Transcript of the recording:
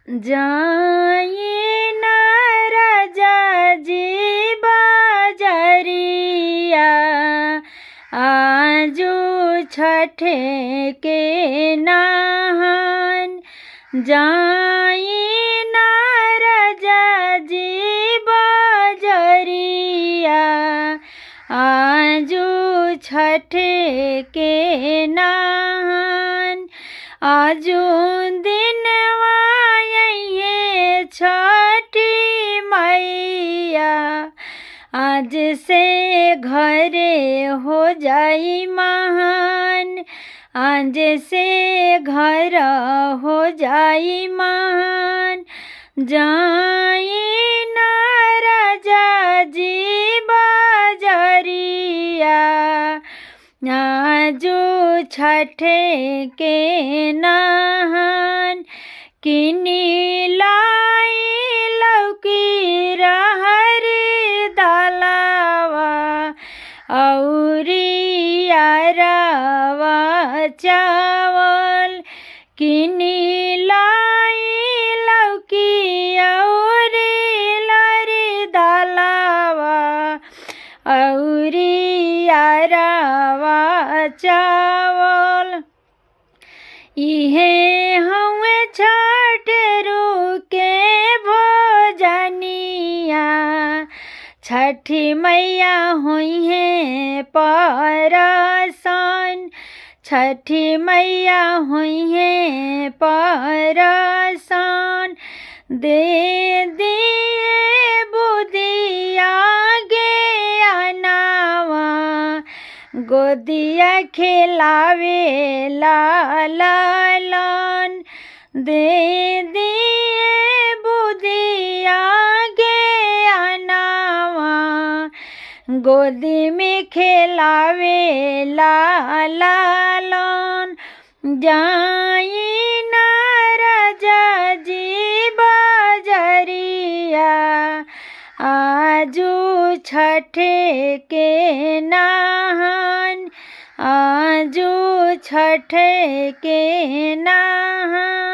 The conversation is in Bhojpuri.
जाइए ना राजा जी बाजरिया, आजू छठ के नहान। जाइए ना राजा जी बाजरिया, आजू छठ के नहान। आजू दिनवा ये छठी मैया, आज से घरे हो जाई महान। आज से घर हो जाई महान। जाई ना राजा जी बाजरिया, आजू छठ के नहान। किनी लाई लौकी रहरी दालावा, औरी अरवा चावल। किनी लाई लौकी औरी लरी दालावा, औरी अरवा चावल। इहे हमें छठ रुके भोजनिया, छठी मैया हुई है परसन। छठी मैया हुई है परसन। दे दिए बुदिया गे अनावा, गोदिया खिलावे लालन। दे दिए बुदिया गे अनावा, गोदी में खिलावे लालन। जाई ना राजा जी बाजरिया, आजू छठ के नहान। आजू छठ के नहान।